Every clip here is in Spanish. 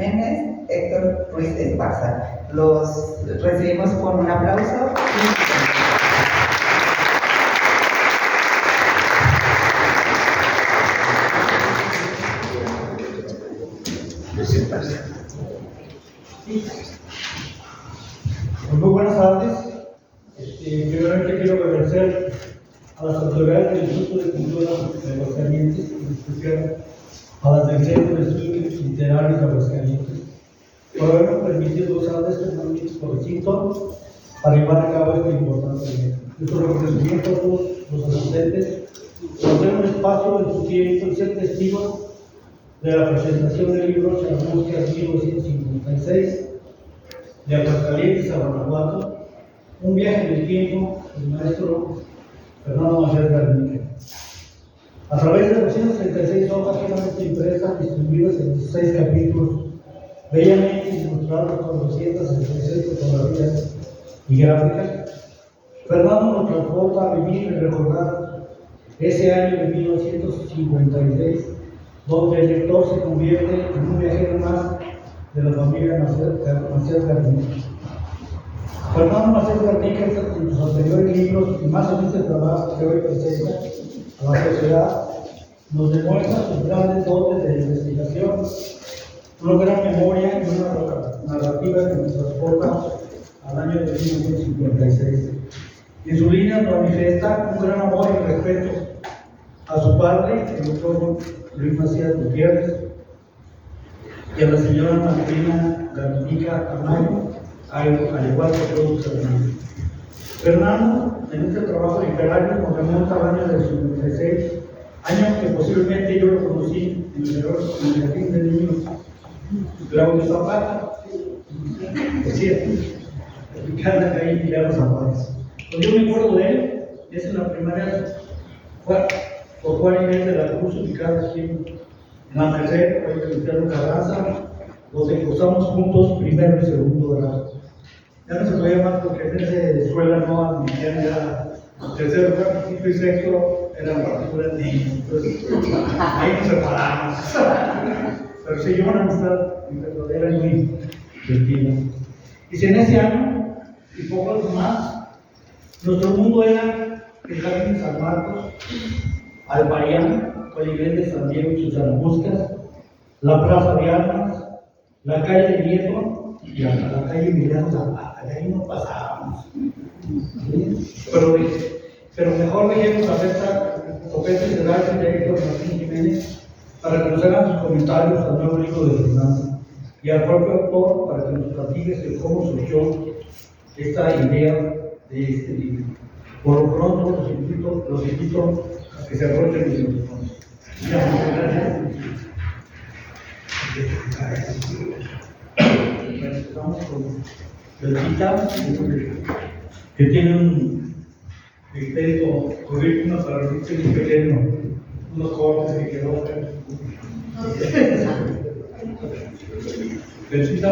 Jiménez, Héctor Ruiz Esparza. Los recibimos con un aplauso. Muy buenas tardes. Primeramente quiero agradecer a las autoridades del Instituto de Cultura de Aguascalientes, en especial a las del Centro de Estudios Literarios de Aguascalientes, por habernos permitido usar de este magnífico recinto para llevar a cabo este importante evento. Nuestro reconocimiento a todos los asistentes por hacer un espacio en su tiempo y ser testigos de la presentación del libro Chamusca 1956 de Aguascalientes a Guanajuato, un viaje en el tiempo del maestro Fernando Macías Garnica. A través de 236 hojas finamente impresas, distribuidas en 16 capítulos, bellamente ilustradas con 266 fotografías y gráficas, Fernando nos transporta a vivir y recordar ese año de 1956, donde el lector se convierte en un viajero más de la familia Macías Garnica. Fernando Macías Garnica, en sus anteriores libros y más en este trabajo que hoy presenta a la sociedad, nos demuestra sus grandes dotes de investigación, una gran memoria y una narrativa que nos transporta al año de 1956. En su línea manifiesta un gran amor y respeto a su padre, el doctor Luis Macías Gutiérrez, y a la señora Martina Garnica Tamayo, al igual que todos sus hermanos. Fernando, en este trabajo literario, nos remonta al año del 56, año que posiblemente yo lo conocí en el jardín de niños Claudio Zapata, es cierto, explicando que ahí tiraron zapatos. Pues yo me acuerdo de él, es en la primaria por Juan Inés de la Cruz, ubicada aquí en la Merced, hoy en Cristiano Carranza, donde cursamos juntos primero y segundo grado. Ya no se podía más porque en esa escuela no admitían ya tercero, cuarto, quinto y sexto, eran partituras niños, entonces ahí nos separamos. Pero se llevó una amistad verdadera y muy divertida. Y si en ese año, y pocos más, nuestro mundo era el Jardín San Marcos, Alparián, Colibén de San Diego y Chamuscas, la Plaza de Armas, la calle de Nieto y hasta la calle Emiliano Zapata. De ahí no pasábamos. ¿Sí? Pero mejor dejemos a César López de Darcy de Héctor Martín Jiménez para que nos hagan sus comentarios al nuevo libro de Fernando y al propio autor para que nos platique de cómo surgió esta idea de este libro. Por lo pronto los invito a que se aprovechen de sus respuestas. Empezamos con el cita que tiene un criterio currículum para el pequeño, unos cortes que quedó. Felicita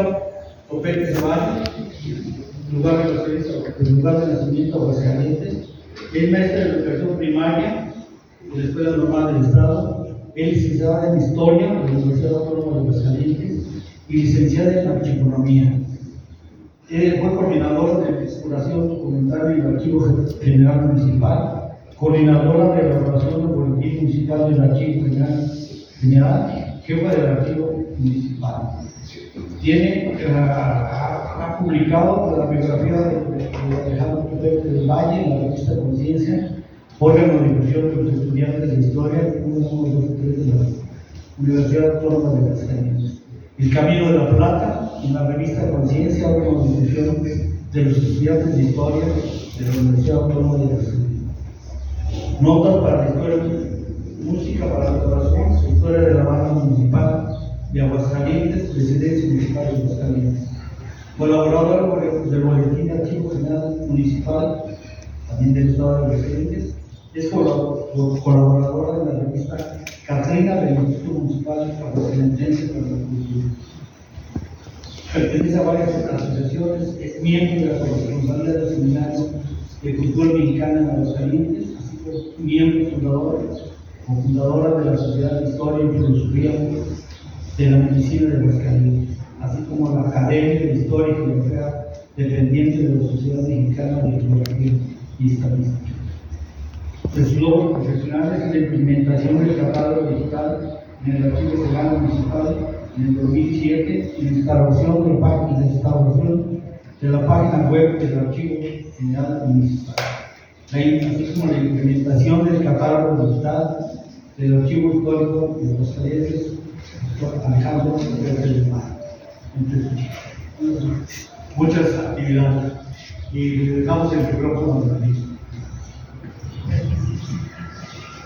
López de Valle, lugar de nacimiento Aguascalientes. Es maestra de educación primaria de la Escuela Normal del Estado. Es licenciada en Historia de la Universidad Autónoma de Aguascalientes y licenciada en Archivonomía. Fue coordinadora de Exploración Documental y Archivo General Municipal, coordinadora de elaboración del Boletín Municipal del Archivo General, jefa del Archivo Municipal. Ha publicado la biografía de Alejandro López del Valle en la revista Conciencia, órgano de difusión de los estudiantes de Historia, 1, 2, 3 de la Universidad Autónoma de Aguascalientes. El Camino de la Plata, en la revista Conciencia, órgano de difusión de los estudiantes de Historia de la Universidad Autónoma de Aguascalientes. Notas para la historia, música para la corazón, historia de la banda municipal de Aguascalientes, presidencia municipal de Aguascalientes. Colaboradora del Boletín de Archivo General Municipal, también del Estado de Aguascalientes. Es colaboradora de la revista Catrina del Instituto Municipal Aguascalentense para la Cultura. Pertenece a varias asociaciones, es miembro de la corresponsalía del Seminario de Cultura Mexicana en Aguascalientes, así como miembro fundadora o fundadora de la Sociedad de Historia y Filosofía de la medicina de Aguascalientes, así como la academia histórica y europea dependiente de la Sociedad Mexicana de Geografía y Estadística. Sus logros profesionales es la implementación del catálogo digital en el Archivo Serrano Municipal en el 2007 y la instalación de la página web del Archivo General Municipal, así como la implementación del catálogo digital del Archivo Histórico de los Aguascalientes, Alejandro Pérez de Mar, entre muchas actividades. Y le dejamos el micrófono a la misma.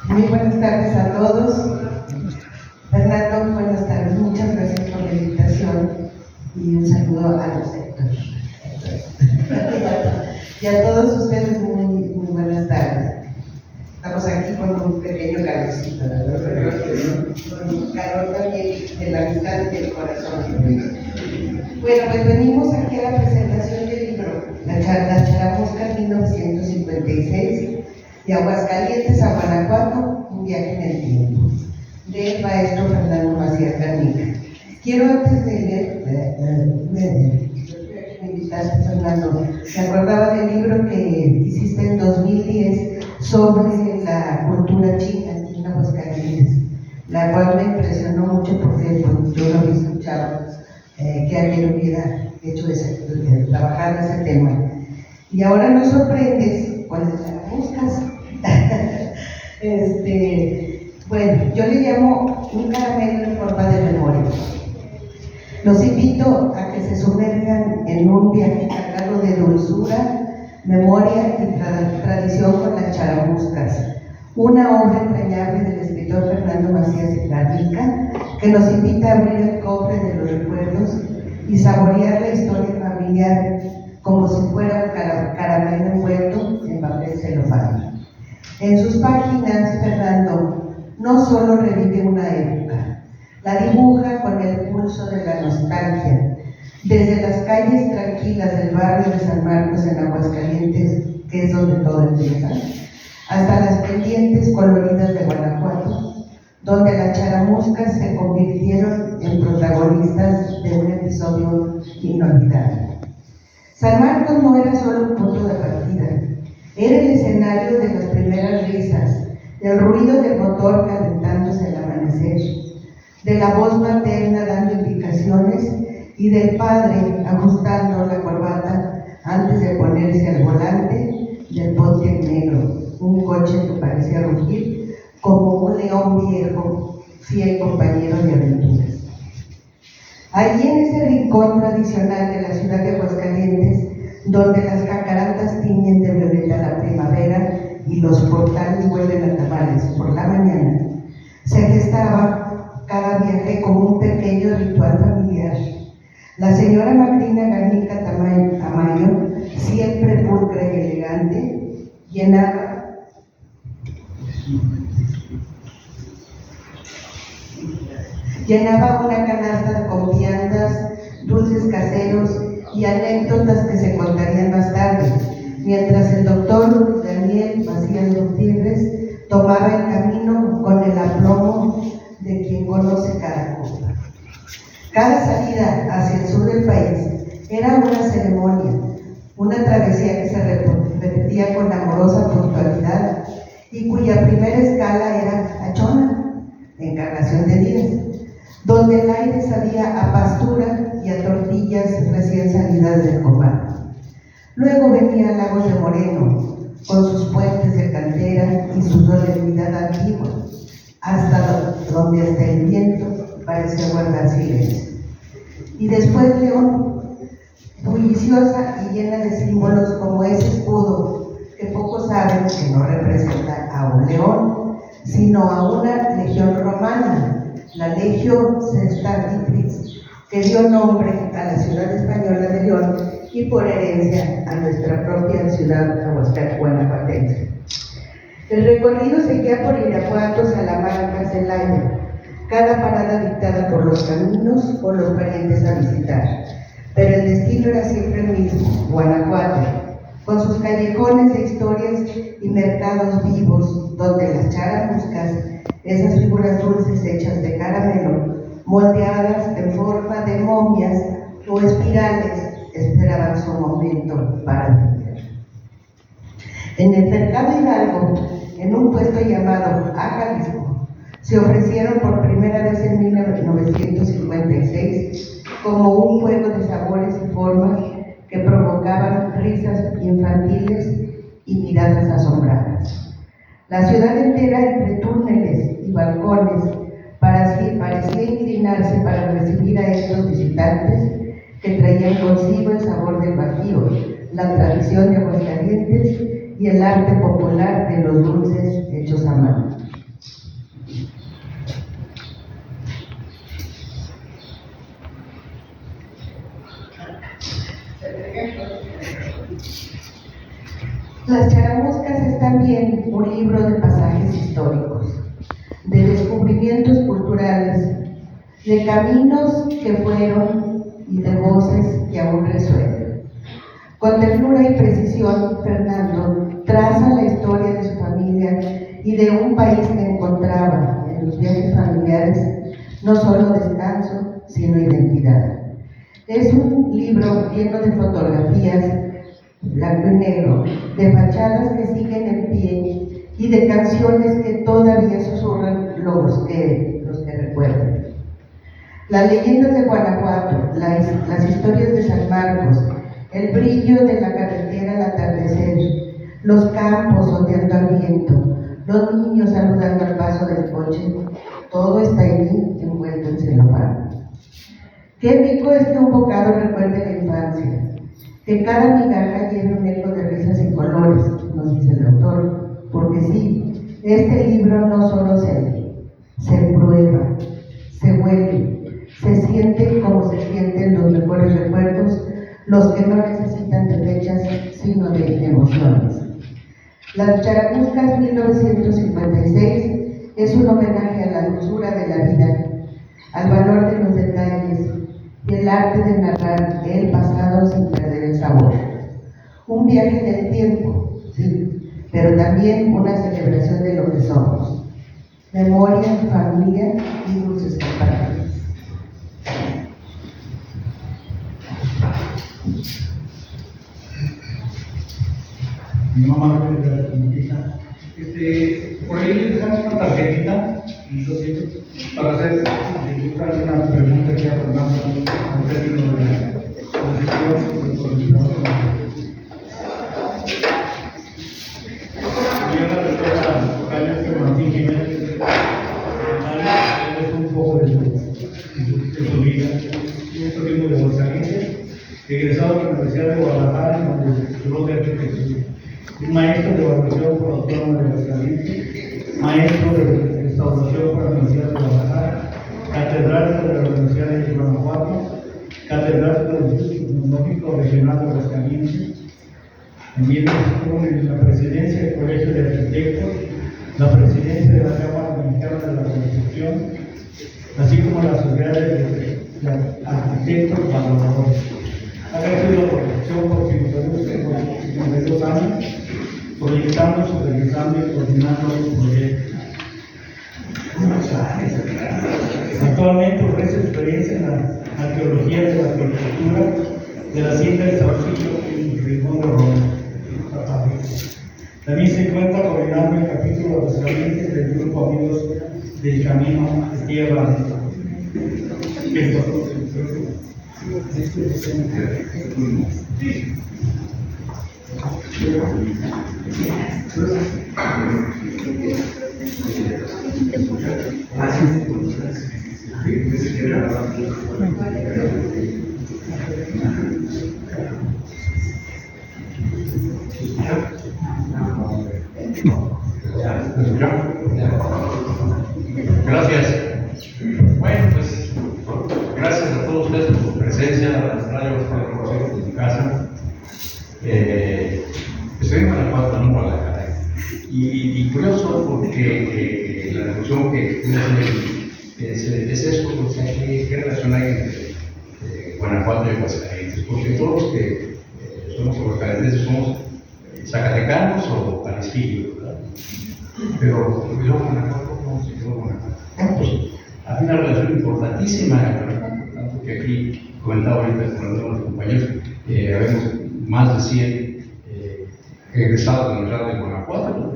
Muy buenas tardes a todos. Fernando, buenas tardes. Muchas gracias por la invitación y un saludo a los sectores. Y a todos ustedes, muy buenas tardes. Estamos aquí con un pequeño calorcito, ¿verdad? Con un calor también de la amistad y del corazón. Bueno, pues venimos aquí a la presentación del libro, Las Charamuscas 1956. De Aguascalientes a Guanajuato, un viaje en el tiempo, del maestro Fernando Macías Garnica. Quiero antes de leer, me invitaste, Fernando, me acordaba del libro que hiciste en 2010 sobre la cultura china aquí en Aguascalientes, la cual me impresionó mucho porque pues, yo lo había escuchado, que alguien hubiera hecho trabajado ese tema. Y ahora nos sorprendes con las charamuscas. Bueno, yo le llamo un caramelo en forma de memoria. Los invito a que se sumerjan en un viaje cargado de dulzura, memoria y tradición con las charamuscas, una obra entrañable del escritor Fernando Macías Garnica, que nos invita a abrir el cofre de los recuerdos y saborear la historia familiar como si fuera un caramelo envuelto en papel celofán. En sus páginas, Fernando no solo revive una época, la dibuja con el pulso de la nostalgia, desde las calles tranquilas del barrio de San Marcos en Aguascalientes, que es donde todo empieza, hasta las pendientes coloridas de Guanajuato, donde las charamuscas se convirtieron en protagonistas de un episodio inolvidable. San Marcos no era solo un punto de partida, era el escenario de las primeras risas, del ruido del motor calentándose al amanecer, de la voz materna dando indicaciones y del padre ajustando la corbata antes de ponerse al volante del Pontiac negro, un coche que parecía rugir como un león viejo, fiel compañero de aventuras. Allí en ese rincón tradicional de la ciudad de Aguascalientes, donde las cacaratas tiñen de violeta la primavera y los portales huelen a tamales por la mañana, se gestaba cada viaje como un pequeño ritual familiar. La señora Macrina Garnica Tamayo, siempre pulcra y elegante, llenaba una canasta con viandas, dulces caseros y anécdotas que se contarían más tarde, mientras el doctor Daniel Macías Gutiérrez tomaba el camino con el aplomo de quien conoce cada curva. Cada salida hacia el sur del país era una ceremonia, una travesía que se repetía con amorosa puntualidad y cuya primera escala era Achona, Encarnación de Díaz, donde el aire sabía a pastura y a tortillas recién salidas del comal. Luego venía Lagos de Moreno, con sus puentes de cantera y su solemnidad antigua, donde hasta el viento parecía guardar silencio. Y después León, bulliciosa y llena de símbolos como ese escudo que pocos saben que no representa a un león, sino a una legión romana, la Legio Sextantipris, que dio nombre a la ciudad española de León y por herencia a nuestra propia ciudad guanajuatense. El recorrido seguía por Irapuato, Salamanca, Celaya, cada parada dictada por los caminos o los parientes a visitar, pero el destino era siempre el mismo, Guanajuato, con sus callejones de historias y mercados vivos, donde las charamuscas, esas figuras dulces hechas de caramelo, moldeadas en forma de momias o espirales, esperaban su momento para vender. En el mercado Hidalgo, en un puesto llamado Jalisco, se ofrecieron por primera vez en 1956 como un juego de sabores y formas que provocaban risas infantiles y miradas asombradas. La ciudad entera, entre túneles y balcones, parecía inclinarse para recibir a estos visitantes que traían consigo el sabor del Bajío, la tradición de Aguascalientes y el arte popular de los dulces hechos a mano. Las Charamuscas es también un libro de pasajes históricos, de descubrimientos culturales, de caminos que fueron y de voces que aún resuenan. Con ternura y precisión, Fernando traza la historia de su familia y de un país que encontraba en los viajes familiares no solo descanso, sino identidad. Es un libro lleno de fotografías, blanco y negro, de fachadas que siguen en pie y de canciones que todavía susurran los que recuerdan. Las leyendas de Guanajuato, las historias de San Marcos, el brillo de la carretera al atardecer, los campos ondeando al viento, los niños saludando al paso del coche, todo está allí envuelto en celofán. Qué rico es que un bocado recuerde la infancia, que cada migaja lleve un eco de risas y colores, nos dice el autor, porque sí, este libro no solo se lee, se prueba, se huele, se siente como se sienten los mejores recuerdos, los que no necesitan de fechas, sino de emociones. Las Charamuscas 1956 es un homenaje a la dulzura de la vida, al valor de los detalles y el arte de narrar el pasado sin perder el sabor. Un viaje en el tiempo, sí, pero también una celebración de lo que somos. Memoria, familia y dulces compartidos. Mi mamá me comunica. Por ahí le dejamos una tarjetita para hacer buscar una pregunta que a Fernando en términos de yo la respuesta a Martín Jiménez es un poco de su vida, un turismo de Aguascalientes, egresado de la Universidad de Guadalajara, donde estudió de arquitectura. Maestro de evaluación por la Autónoma de Aguascalientes, maestro de restauración por la Universidad de Guadalajara, catedrático de la Universidad de Guanajuato, catedrático del Instituto Tecnológico Regional de Aguascalientes. También estuvo en la presidencia del Colegio de Arquitectos, la presidencia de la Cámara Mexicana de la Construcción, así como la Sociedad de Arquitectos Valoradores. Ha recibido la protección por 52 años, proyectando, supervisando y coordinando los proyectos. Actualmente ofrece experiencia en la arqueología de la arquitectura de la Hacienda de Saucillo y Rincón de Roma. También se encuentra coordinando el capítulo de los clientes del grupo Amigos del Camino de Tierra. Gracias. Bueno, pues gracias a todos ustedes por su presencia, a la radio de su casa. Estoy en Guanajuato, no en Guadalajara. Y curioso porque la discusión que es eso, o sea, ¿qué relación hay entre Guanajuato y Aguascalientes? Porque todos los que somos aguascalienses somos zacatecanos o jalisquillos, ¿verdad? Pero Guanajuato, ¿cómo se quedó Guanajuato? Pues, hay una relación importante altísima, tanto que aquí comentaba ahorita con algunos compañeros, habemos más de 100 egresados de la Universidad de Guanajuato,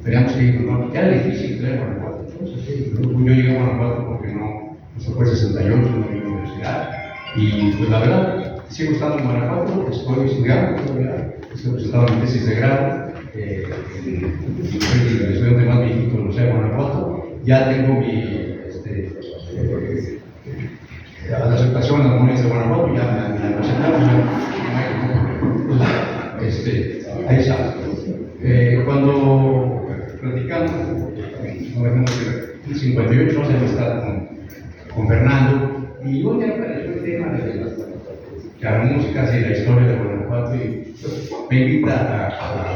teníamos que ir, ¿no? Era difícil tener Guanajuato, entonces, sí, yo llegué a Guanajuato porque no se fue 68, no fui a la universidad, y pues la verdad, sigo estando en Guanajuato, estoy estudiando todavía, estoy presentando mi tesis de grado, soy el estudiante más viejito de la Universidad de Guanajuato, ya tengo mi la aceptación en las comunidades de Guanajuato, ya me aceptaron, ahí está. Cuando platicamos, en el 58 no se amistad con Fernando, y yo ya apareció el tema de la música y la historia de Guanajuato, y me invita a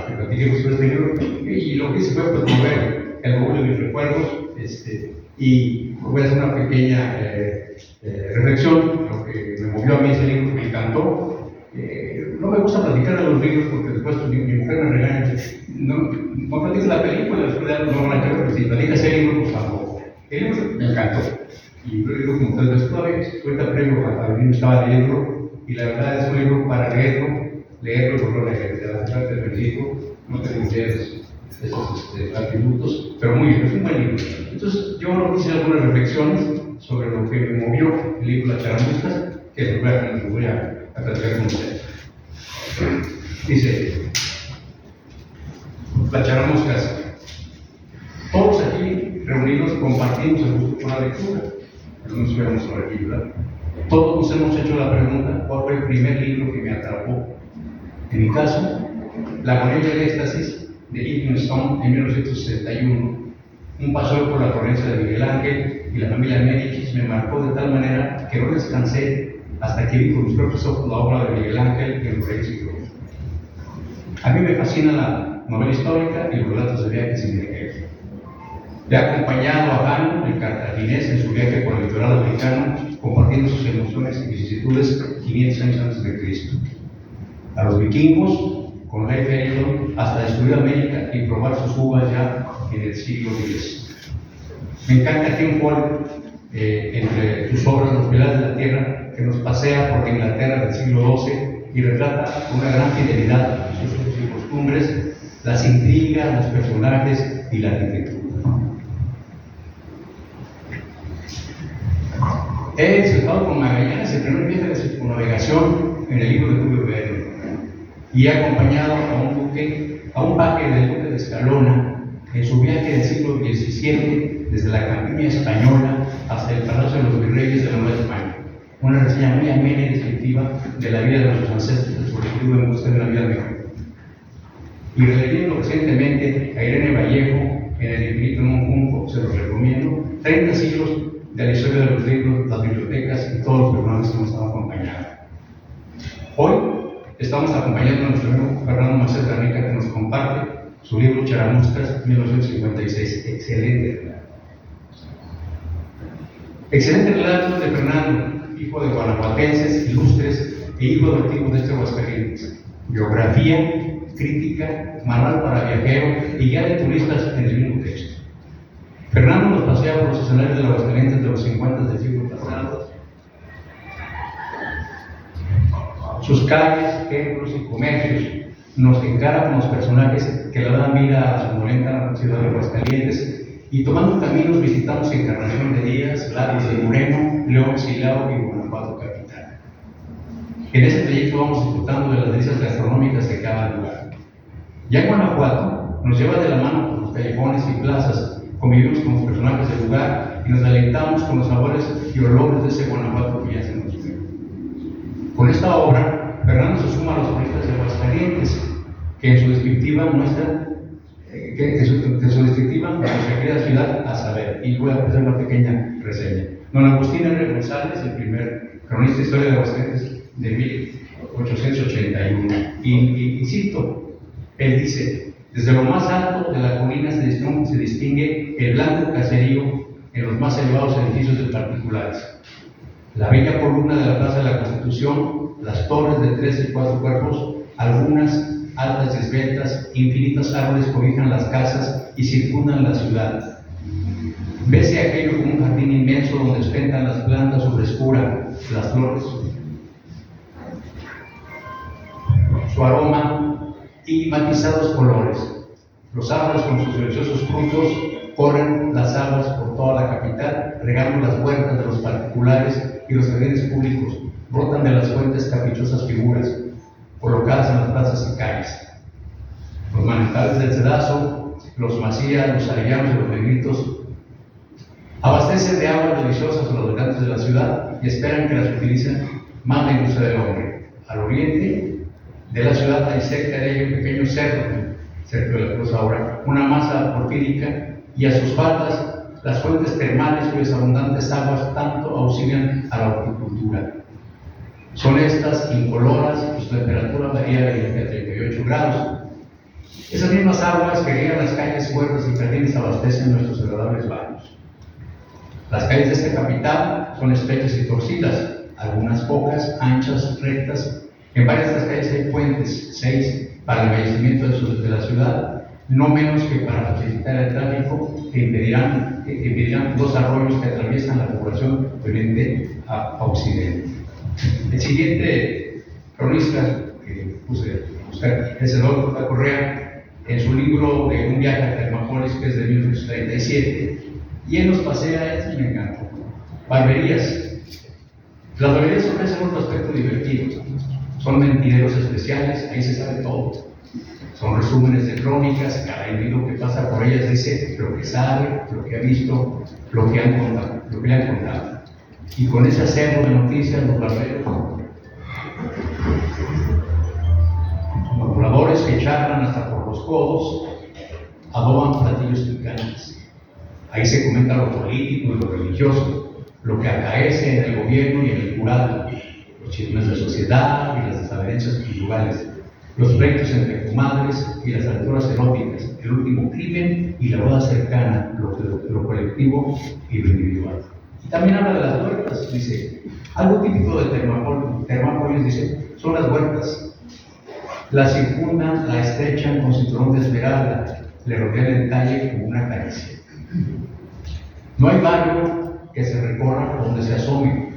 que platiquemos sobre este libro, y lo que hice fue promover el baúl de mis recuerdos, y voy a hacer una pequeña reflexión. Lo que me movió a mí ese libro, me encantó. No me gusta platicar de los libros porque después mi mujer me regaña. No platicas la película, después no van a creer, pero si platicas el libro, pues tampoco. El libro me encantó. Y yo digo como 3 veces todavía, ahorita previo a venir estaba leyendo, y la verdad es un libro para leerlo por lo de la parte del principio, no tengo ustedes esos atributos, pero muy bien, es un buen libro. Entonces, yo hice algunas reflexiones sobre lo que me movió el libro Las Charamuscas, que voy a platicar con ustedes. Dice, Las Charamuscas. Todos aquí reunidos compartimos el gusto por la lectura. No nos vemos por aquí, ¿verdad? Todos nos hemos hecho la pregunta: ¿cuál fue el primer libro que me atrapó? En mi caso, La agonía del éxtasis de Livingstone en 1961. Un paseo por la Florencia de Miguel Ángel y la familia Médicis me marcó de tal manera que no descansé hasta que vi con mis propios ojos la obra de Miguel Ángel y el Rey Siglo. A mí me fascina la novela histórica y los relatos de viajes y viajeros. He acompañado a Jano, el cartaginés, en su viaje por el litoral africano, compartiendo sus emociones y vicisitudes 500 años antes de Cristo. A los vikingos, con Leif Erikson, hasta destruir América y probar sus uvas ya en el siglo X. Me encanta Ken Follett, entre sus obras Los Pilares de la Tierra, que nos pasea por la Inglaterra del siglo XII y retrata con una gran fidelidad sus usos y costumbres, las intrigas, los personajes y la arquitectura. He disfrutado con Magallanes el primer viaje de circunnavegación en el libro de Julio Verne, y he acompañado a un paje del duque de Escalona en su viaje del siglo XVII desde la campiña española hasta el Palacio de los Virreyes de la Nueva España. Una reseña muy amena y descriptiva de la vida de nuestros ancestros, sobre todo en busca de una vida mejor. Y releyendo recientemente a Irene Vallejo en El infinito en un junco, se los recomiendo, 30 siglos de la historia de los libros, las bibliotecas y todos los personajes que nos están acompañando. Hoy estamos acompañando a nuestro amigo Fernando Macías Garnica, que nos comparte su libro Charamuscas, 1956. Excelente relato. Excelente relato de Fernando, hijo de guanajuatenses ilustres e hijo adoptivo de este Aguascalientes. Biografía, crítica, manual para viajeros y guía de turistas en el mismo texto. Fernando nos pasea por los escenarios de los Aguascalientes de los 50 del siglo pasado. Sus calles, templos y comercios nos encaran con los personajes que le dan vida a la somnolenta ciudad de Aguascalientes, y tomando caminos visitamos Encarnación de Díaz, Lagos de Moreno, León, Silao y Guanajuato capital. En ese trayecto vamos disfrutando de las delicias gastronómicas de cada lugar. Ya en Guanajuato nos lleva de la mano por los callejones y plazas, convivimos con los personajes del lugar y nos alentamos con los sabores y olores de ese Guanajuato que ya se nos ve. Con esta obra, Fernando se suma a los turistas de Aguascalientes, que en su descriptiva muestra nuestra querida ciudad a saber, y voy a hacer una pequeña reseña. Don Agustín R. González, el primer cronista de historia de Aguascalientes de 1881, y cito, él dice: desde lo más alto de la colina se distingue el blanco caserío en los más elevados edificios de particulares. La bella columna de la Plaza de la Constitución, las torres de 3 y 4 cuerpos, algunas altas y esbeltas, infinitos árboles cobijan las casas y circundan la ciudad. Vese aquello como un jardín inmenso donde ostentan las plantas su frescura, las flores, su aroma y matizados colores. Los árboles con sus deliciosos frutos corren las aguas por toda la capital, regando las huertas de los particulares y los jardines públicos. Brotan de las fuentes caprichosas figuras, colocadas en las plazas y calles. Los manantiales del Cedazo, los Macías, los Arellanos y los Negritos abastecen de aguas deliciosas a los habitantes de la ciudad y esperan que las utilicen más la industria del hombre. Al oriente de la ciudad hay cerca de ello un pequeño cerro, cerca de la Cruz ahora, una masa porfírica, y a sus faldas las fuentes termales cuyas abundantes aguas tanto auxilian a la horticultura. Son estas incoloras y su temperatura varía de 38 grados. Esas mismas aguas que riegan las calles, huertas y jardines abastecen nuestros agradables baños. Las calles de esta capital son estrechas y torcidas, algunas pocas, anchas, rectas. En varias de estas calles hay puentes, 6, para el embellecimiento de la ciudad, no menos que para facilitar el tráfico, que impedirán 2 arroyos que atraviesan la población de oriente a occidente. El siguiente cronista que puse a buscar es Eduardo J. Correa, en su libro de Un viaje a Termópolis, que es de 1937, y él nos pasea, esto me encanta, barberías. Las barberías ofrecen otro aspecto divertido. Son mentideros especiales, ahí se sabe todo. Son resúmenes de crónicas, cada individuo que pasa por ellas dice lo que sabe, lo que ha visto, lo que le han contado. Y con ese acervo de noticias, los barberos, los voladores que charlan hasta por los codos, adoban platillos picantes. Ahí se comenta lo político y lo religioso, lo que acaece en el gobierno y en el jurado, los chismes de sociedad y las desavenencias conjugales, los pleitos entre comadres y las aventuras eróticas, el último crimen y la boda cercana, lo colectivo y lo individual. Y también habla de las huertas, dice, algo típico de Termópolis, dice, son las huertas. La circundan, la estrechan con cinturón de esmeralda, le rodean el talle como una caricia. No hay barrio que se recorra donde se asome.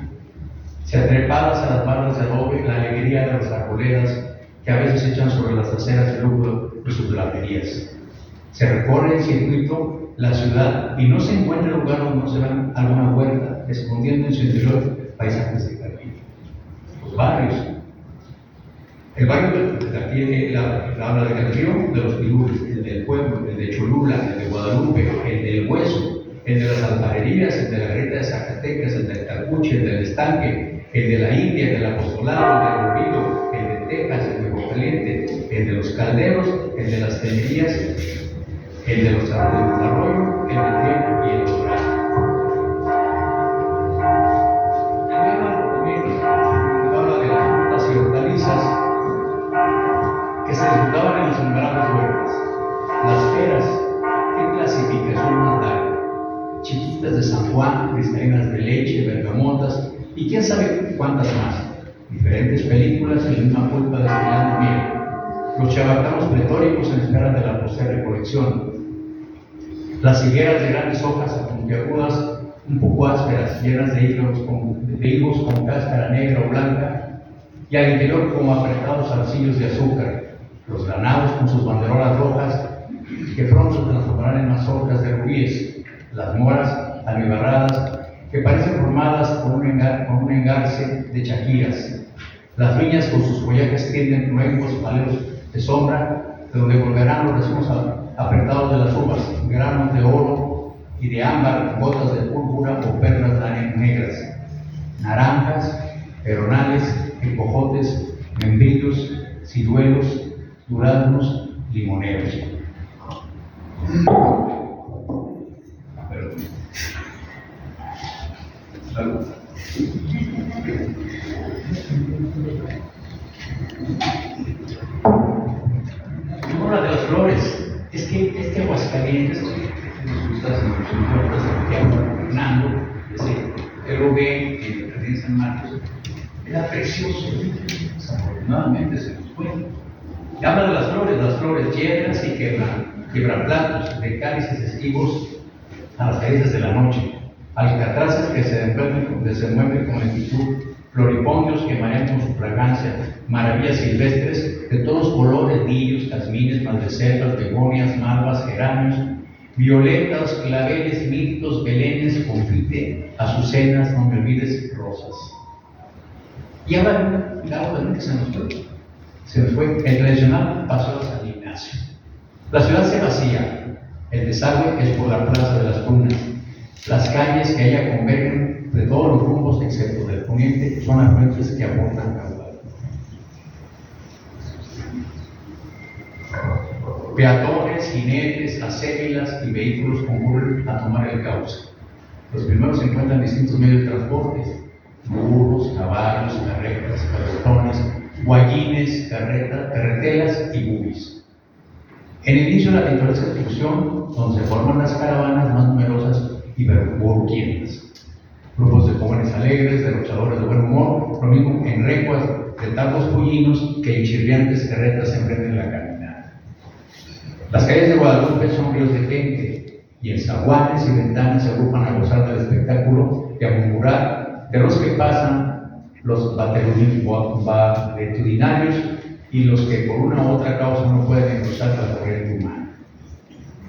Se atrepadas a las barras de adobe, la alegría de las arboledas que a veces echan sobre las aceras el lucro de sus laterías. Se recorre en circuito la ciudad y no se encuentra lugar donde no se vean alguna huerta, escondiendo en su interior paisajes de jardín. Los barrios. El barrio de Cartier habla de Cartier, de los Pilures, el del pueblo, el de Cholula, el de Guadalupe, el del Hueso, el de las alfarerías, el de la Garita de Zacatecas, el del Calpuche, el del Estanque, el de la India, el del Apostolado, el del Olvido, el de Texas, el de Caliente, el de los Calderos, el de las Tenerías, el de los Arroyo, el de Triana y el de Doral. También habla de las frutas y hortalizas que se disfrutaban en las innumerables huertas. Las peras, ¿qué clasificación más larga? Chiquitas de San Juan, cristalinas de leche, bergamotas y quién sabe cuántas más. Diferentes películas y la misma pulpa destilando miel. Los chabacanos pletóricos en espera de la posterior recolección. Las higueras de grandes hojas puntiagudas, un poco ásperas, llenas de higos con cáscara negra o blanca, y al interior como apretados zarcillos de azúcar. Los granados con sus banderolas rojas, que pronto se transformarán en mazorcas de rubíes. Las moras almibarradas, que parecen formadas por un engarce de chaquiras. Las viñas con sus follajes tienden luengos paleros de sombra, de donde volverán los racimos apretados de las uvas, granos de oro y de ámbar, gotas de púrpura o perlas negras, naranjas, peronales, hipojotes, membrillos, ciruelos, duraznos, limoneros. Salud. Una de las flores es que este Aguascalientes, Fernando, el Rubén y el Jardín San Marcos, era precioso. Desafortunadamente se nos fue. Y habla de las flores, piedras y quebraplatos, de cálices esquivos, a las caricias de la noche, alcatraces que se desenvuelven con lentitud, floripondios que marean con su fragancia, maravillas silvestres de todos colores, lirios, jazmines, madreselvas, begonias, malvas, geranios, violetas, claveles, mirtos, belenes, confite, azucenas, no me olvides, rosas. Y ahora, claro, también que se nos fue. El tradicional paso a San Ignacio. La ciudad se vacía. El desagüe es por la plaza de las Tunas. Las calles que allá convergen de todos los rumbos, excepto del poniente, son afluentes que aportan caudal. Peatones, jinetes, acémilas y vehículos concurren a tomar el cauce. Los primeros se encuentran distintos medios de transporte: burros, caballos, carretas, carretones, guayines, carretelas y bubis. En el inicio de la pintoresca excursión, donde se forman las caravanas más numerosas y burruquientas. Grupos de jóvenes alegres, derrochadores de buen humor, lo mismo en recuas de tantos pollinos que en chirriantes carretas emprenden la caminata. Las calles de Guadalupe son ríos de gente, y en zaguanes y ventanas se agrupan a gozar del espectáculo y a murmurar de los que pasan los valetudinarios y los que por una u otra causa no pueden cruzar la corriente humana.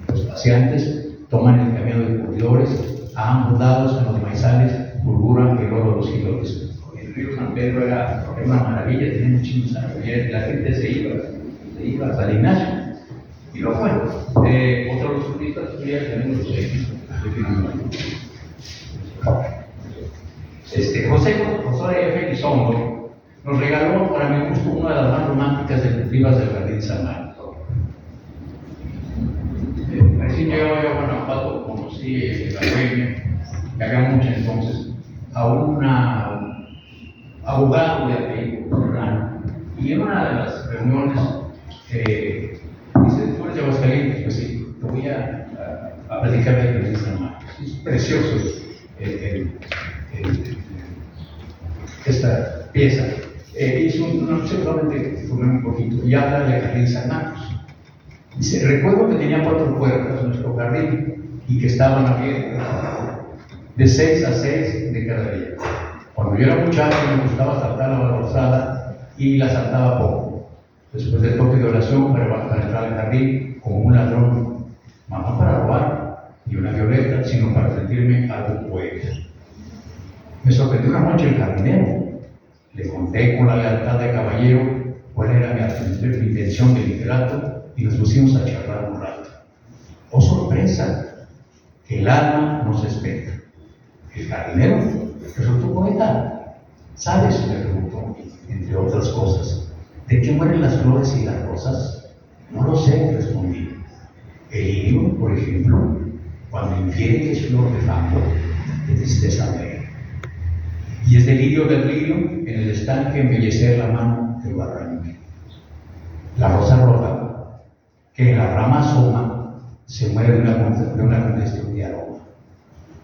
Los paseantes toman el camino de curtidores, a ambos lados en los maizales fulguran el oro de los gilotes. El río San Pedro era una maravilla, tenía muchísimos árboles, la gente se iba a San Ignacio. Y luego, bueno, otro de los turistas tenemos los José F. Elizondo nos regaló, para mi gusto, una de las más románticas descriptivas del Jardín San Marcos. Recién llegado yo a Guanajuato, conocí la Reina, que había mucho entonces, a un abogado de apellido Serrano, y en una de las reuniones dice: ¿tú eres de Aguascalientes? Pues sí, te voy a platicar del Jardín San Marcos. Es precioso esta pieza. Hizo una noche solamente un poquito y habla del Jardín San Marcos. Dice: recuerdo que tenía 4 puertas nuestro jardín y que estaban abiertas de 6 a 6 de cada día. Cuando yo era muchacho me gustaba saltar la balaustrada y la saltaba poco. Después del toque de oración para entrar al jardín como un ladrón, no para robar ni una violeta, sino para sentirme algo poeta. Me sorprendió una noche el jardinero. Le conté con la lealtad de caballero cuál era mi intención de literato y nos pusimos a charlar un rato. ¡Oh, sorpresa! El alma nos espera. El jardinero resultó poeta. ¿Sabes?, me preguntó, entre otras cosas, ¿de qué mueren las flores y las rosas? No lo sé, respondí. El lirio, por ejemplo, cuando infiere que es flor de fango, de tristeza ver. Y es del lirio en el estanque embellecer la mano del barranque. La rosa roja, que en la rama asoma, se muere de una congestión de aroma.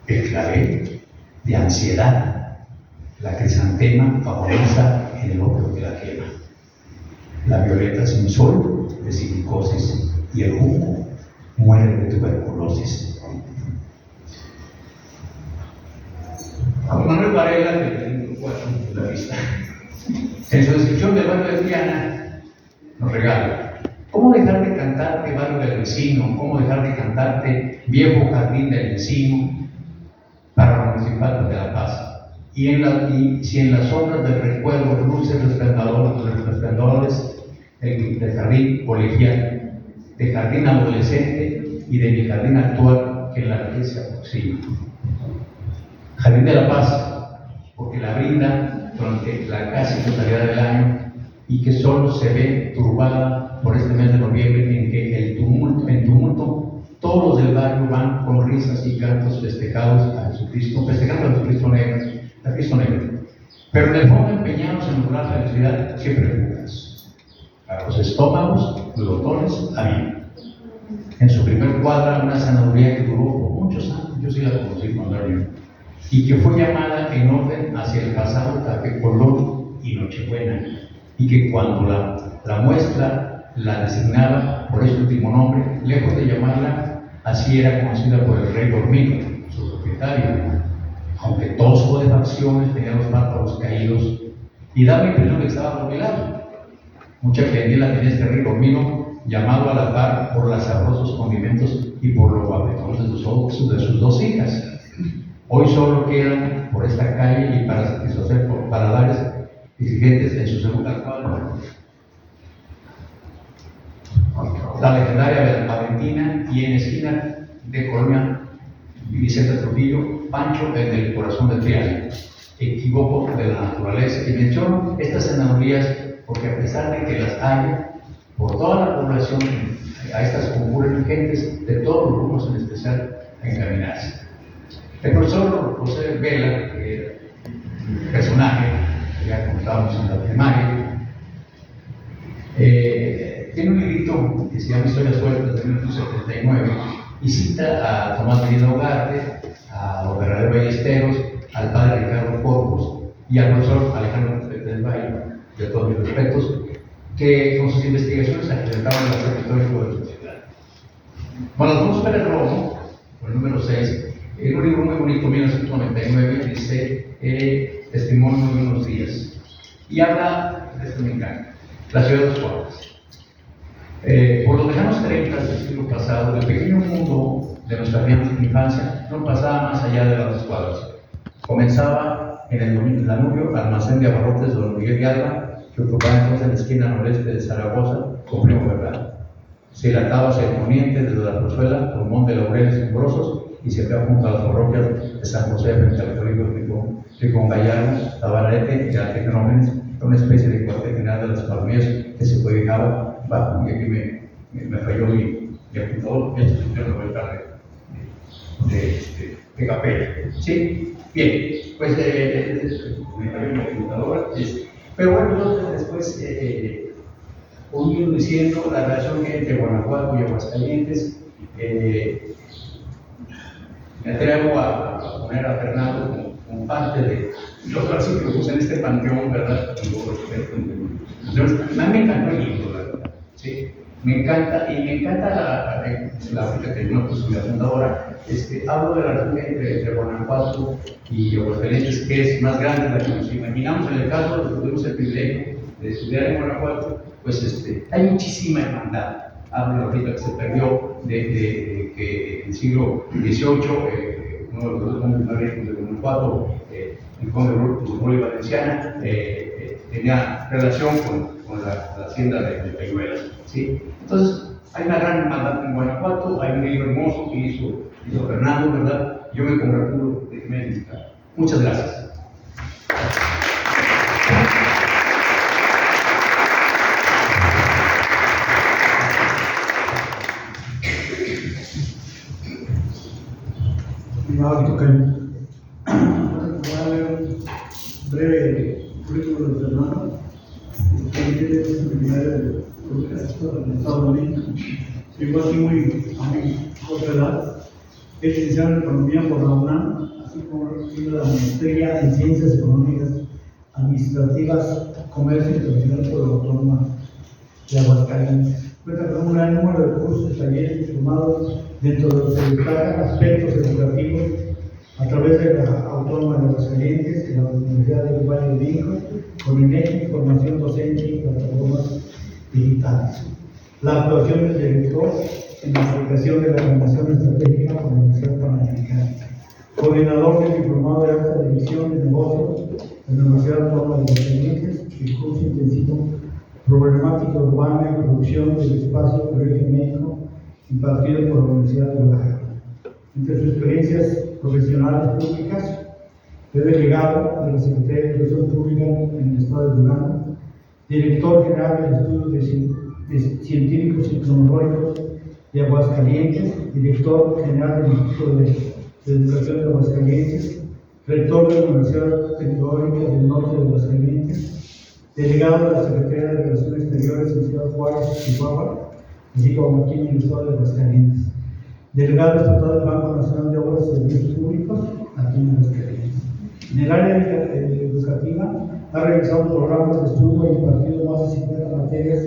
El clavel, de ansiedad. La crisantema agoniza en el ópio que la quema. La violeta sin sol, de silicosis, y el junco muere de tuberculosis. Manuel Varela, de la vista, en su descripción del barrio de Triana, nos regala: ¿cómo dejar de cantarte barrio del vecino? ¿Cómo dejar de cantarte viejo jardín del vecino para la municipal de La Paz? Y si en las sombras del recuerdo luces resplendores del jardín colegial, de jardín adolescente y de mi jardín actual que en la vejez se aproxima. Jardín de La Paz, porque la brinda durante la casi totalidad del año y que solo se ve turbada por este mes de noviembre en que en tumulto todos los del barrio van con risas y cantos festejando a Jesucristo negro. Pero en el fondo empeñados en lograr la felicidad siempre fugas. A los estómagos, glotones, había. En su primer cuadra una zanahoria que duró por muchos años, yo sí la conocí cuando era niño, y que fue llamada en orden hacia el pasado Café Colón y Nochebuena, y que cuando la muestra la designaba por ese último nombre, lejos de llamarla así era conocida por el rey Dormido, su propietario. Aunque tosco de facciones, tenía los párpados caídos y daba la impresión de que estaba jubilado. Mucha clientela tenía este rey Dormido, llamado a la par por los sabrosos condimentos y por lo guapetones de sus dos hijas. Hoy solo quedan por esta calle y para satisfacer por paladares exigentes en su segunda cuadra la legendaria Valentina, y en esquina de Colonia Vicente Trujillo, Pancho en el corazón del triángulo. Equivoco de la naturaleza. Y menciono estas senadurías porque a pesar de que las hay por toda la población, a estas concurren gentes de todos los grupos, en especial a encaminarse. El profesor José Vela, que era un personaje que ya contábamos en la primaria, tiene un librito que se llama Historias Sueltas de 1979 y cita a Tomás Medina Ugarte, a los Bernabé Ballesteros, al padre Ricardo Corpus y al profesor Alejandro del Valle, de todos mis respetos, que con sus investigaciones acreditaban el aspecto histórico de su ciudad. Bueno, Alfonso Pérez Romo, el número 6, en un libro muy bonito, 1999, dice Testimonio de unos días, y habla, esto me encanta, la ciudad de los cuadros. Por los lejanos 30 del siglo pasado, el pequeño mundo de nuestra infancia no pasaba más allá de las dos cuadras. Comenzaba en el Danubio, almacén de abarrotes de don Miguel de Alba, que ocupaba entonces la esquina noreste de Zaragoza, con Primo Verdad. Se dilataba hacia el poniente desde la Rozuela, con Monte de Laureles umbrosos, y se quedaba junto a las parroquias de San José frente al colegio Ricón Gallardo, Tabarete y Altecnómenes, una especie de cuartel general de las palmeras que se cobijaba bajo, y aquí me falló mi apuntador, ya se subió la vuelta de Capella. ¿Sí? Bien, pues me falló mi apuntador, pero bueno, entonces después unido diciendo la relación que hay entre Guanajuato y Aguascalientes. Me atrevo a poner a Fernando como parte de los clásicos en este panteón, ¿verdad? Entonces, a mí me encantó el libro, ¿verdad? Sí, me encanta, y me encanta la que tengo una posibilidad fundadora. Hablo de la relación entre Guanajuato y Aguascalientes, que es más grande de la que nos imaginamos. En el caso de los que tuvimos el privilegio de estudiar en Guanajuato, pues hay muchísima hermandad. Hablo ahorita que se perdió de que en el siglo XVIII, uno de los dos condes más ricos de Guanajuato, el conde Rulli Valenciana, tenía relación con la hacienda de Peñuelas. ¿Sí? Entonces, hay una gran hermandad en Guanajuato, hay un libro hermoso que hizo Fernando, ¿verdad? Yo me congratulo de que me haya invitado. Muchas gracias. Voy a leer un breve currículo de Fernando. Él tiene posibilidad de Estado de México. Llegó aquí a muy corta edad. Es licenciado en Economía por la UNAM, así como tiene la maestría en Ciencias Económicas Administrativas, Comercio Internacional por la Autónoma de Aguascalientes. Cuenta con un gran número de cursos, talleres diplomados, dentro de los que destacan aspectos educativos a través de la Autónoma de Aguascalientes, de la Universidad del Valle de México, con INEGI, formación docente y plataformas digitales. La actuación del director en la aplicación de la Organización Estratégica por la Universidad Panamericana. Coordinador del Diplomado de Alta Dirección de Negocios de la Universidad Autónoma de Aguascalientes, el curso intensivo Problemática Urbana y Producción del Espacio Colegio México, impartido por la Universidad de Guadalajara. Entre sus experiencias profesionales públicas, fue delegado de la Secretaría de Educación Pública en el Estado de Durango, director general del Estudio de Científicos y Tecnológicos de Aguascalientes, director general del Instituto de Educación de Aguascalientes, rector de la Universidad Tecnológica del Norte de Aguascalientes, delegado de la Secretaría de Relaciones Exteriores en Ciudad Juárez, Chihuahua, así como aquí en el Estado de Aguascalientes, delegado estatal del Banco Nacional de Obras y Servicios Públicos, aquí en Aguascalientes. En el área educativa, ha realizado programas de estudio e impartido más de 50 materias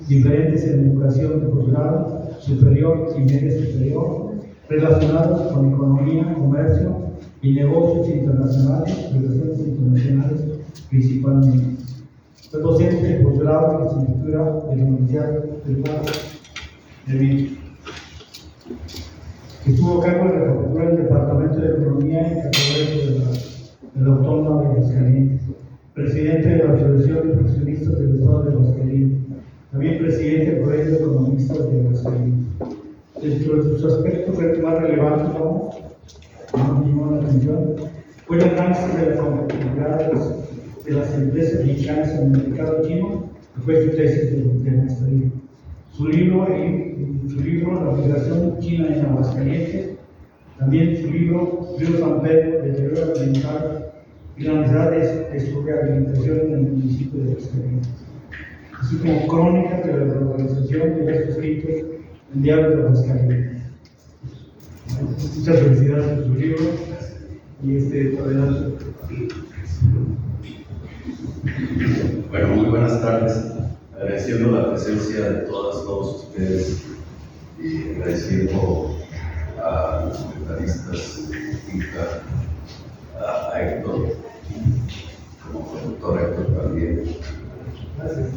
diferentes en educación de posgrado, superior y media superior, relacionados con economía, comercio y negocios internacionales, relaciones internacionales principalmente. Fue docente de posgrado en licenciatura de la Universidad del Valle de México. Estuvo a cargo de la jefatura del Departamento de Economía y Catedrático de la Autónoma de Aguascalientes, presidente de la Asociación de Profesionistas del Estado de Aguascalientes, también presidente del Colegio de Economistas de Aguascalientes. Dentro de sus aspectos más relevantes, nos llamó la atención, fue el análisis de la competitividad de las empresas mexicanas en el mercado chino, que fue su tesis de maestría. Su libro, La migración china en Aguascalientes, también su libro, Río San Pedro, deterioro ambiental y la necesidad de su rehabilitación en el municipio de Aguascalientes, así como crónicas de la globalización de estos escritos en Diario de Aguascalientes. Muchas felicidades por su libro y adelante. Bueno, muy buenas tardes. Agradeciendo la presencia de todos ustedes y agradeciendo a los comentaristas, a Héctor, como conductor Héctor también,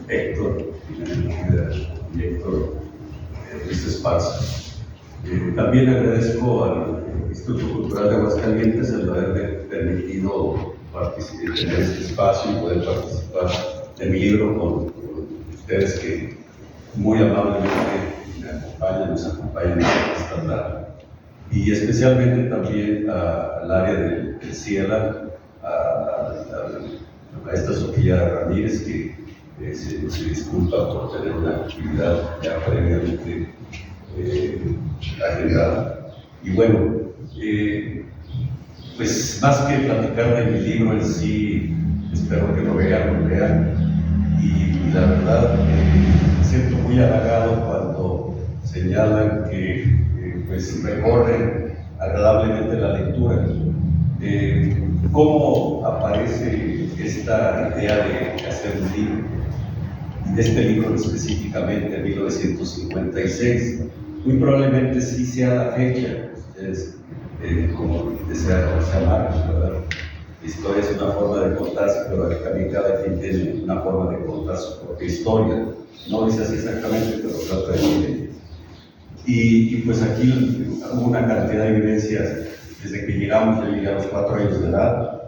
Héctor y Héctor Luis Esparza. También agradezco al Instituto Cultural de Aguascalientes el haberme permitido tener este espacio y poder participar de mi libro con ustedes que muy amablemente nos acompañan en esta tarde. Y especialmente también al área del CIELA, a la maestra Sofía Ramírez, que se disculpa por tener una actividad ya previamente agendada. Y bueno, pues más que platicar de mi libro en sí, espero que lo vean. Y la verdad, me siento muy halagado cuando señalan que pues recorren agradablemente la lectura. ¿Cómo aparece esta idea de hacer un libro? De este libro específicamente, 1956. Muy probablemente sí sea la fecha, ustedes como desean llamarlos, ¿verdad? La historia es una forma de contarse, pero también cada quien tiene una forma de contar su propia historia. No dice así exactamente, pero trata de decir. Y pues aquí hubo una cantidad de evidencias desde que llegamos. Yo llegué a los 4 años de edad.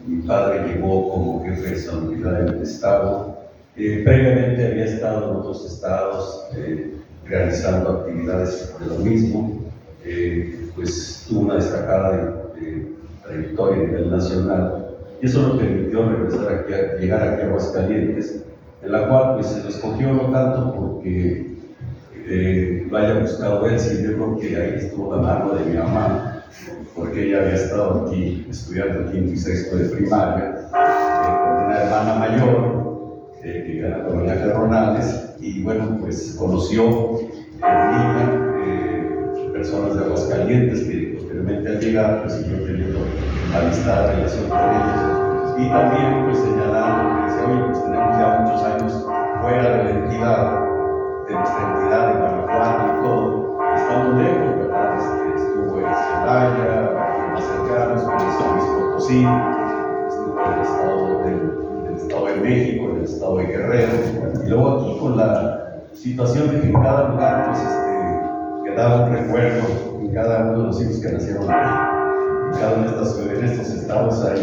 Mi padre llegó como jefe de salubridad en el estado. Previamente había estado en otros estados realizando actividades de lo mismo. Pues tuvo una destacada trayectoria a nivel nacional, y eso lo permitió regresar aquí, llegar aquí a Aguascalientes, en la cual pues se lo escogió no tanto porque lo haya buscado él, sino yo creo que ahí estuvo la mano de mi mamá, porque ella había estado aquí estudiando quinto y sexto de primaria, con una hermana mayor, que era la colonia Ferronales, y bueno, pues conoció niña personas de Aguascalientes que posteriormente al llegar pues siguió teniendo amistad, relación con ellos, y también pues señalando que dice, oye, pues tenemos ya muchos años fuera de la entidad, de nuestra entidad de Guanajuato y todo, estamos lejos, ¿verdad? Estuvo en Celaya, más cercanos, como en San Luis Potosí, estuvo en el estado de México, en el estado de Guerrero, y luego aquí con la situación de que en cada lugar pues quedaba un recuerdo en cada uno de los hijos que nacieron en cada uno de estos estados. Hay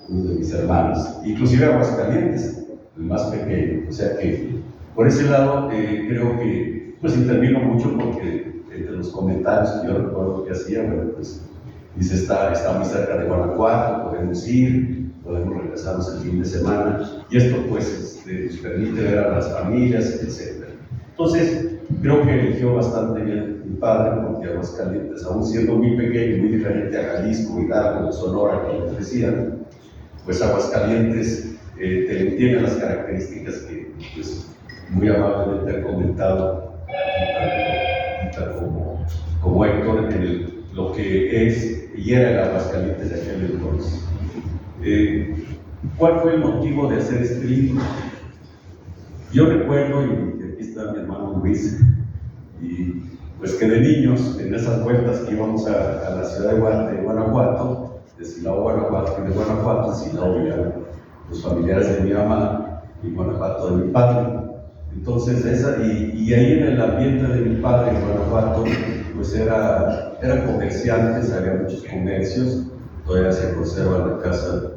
uno de mis hermanos, inclusive Aguascalientes, el más pequeño. O sea que por ese lado creo que pues intervino mucho, porque entre los comentarios que yo recuerdo que hacía, bueno, pues dice, está muy cerca de Guanajuato, podemos ir, podemos regresarnos el fin de semana, y esto pues nos permite ver a las familias, etc. Entonces creo que eligió bastante bien mi padre, porque Aguascalientes, aún siendo muy pequeño, muy diferente a Jalisco, Hidalgo, Sonora, que les decían, pues Aguascalientes tiene las características que pues muy amablemente han comentado como Héctor, en lo que es y era el Aguascalientes de aquel entonces. ¿Cuál fue el motivo de hacer este libro? Yo recuerdo, y aquí está mi hermano Luis, y pues que de niños, en esas vueltas que íbamos a la ciudad de Guanajuato, de Silao, Guanajuato, y de Guanajuato a Silao vivían los familiares de mi mamá y Guanajuato de mi padre. Entonces, y ahí en el ambiente de mi padre en Guanajuato, pues eran comerciantes, había muchos comercios, todavía se conserva la casa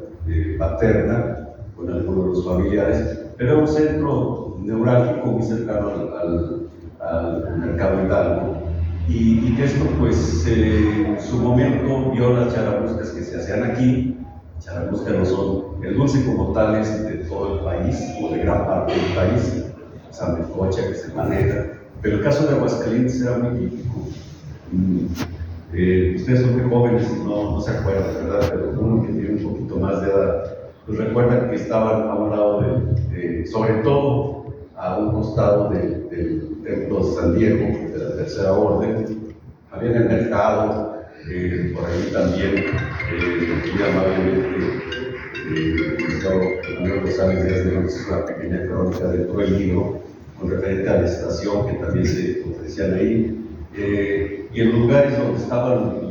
paterna con algunos de los familiares, pero era un centro neurálgico muy cercano al mercado Hidalgo. Y que esto, pues, en su momento vio las charamuscas que se hacían aquí. Charamuscas no son el dulce como tales de todo el país, o de gran parte del país, sancocha que se maneja, pero el caso de Aguascalientes era muy típico. Ustedes son muy jóvenes y no se acuerdan, ¿verdad? Pero uno que tiene un poquito más de edad, pues recuerdan que estaban a un lado sobre todo a un costado del templo de San Diego, de la Tercera Orden. Había en el mercado, por ahí también, muy amablemente, Manuel González Díaz de López, una pequeña crónica dentro del libro, con referente a la estación que también se ofrecían ahí. Y en lugares donde estaban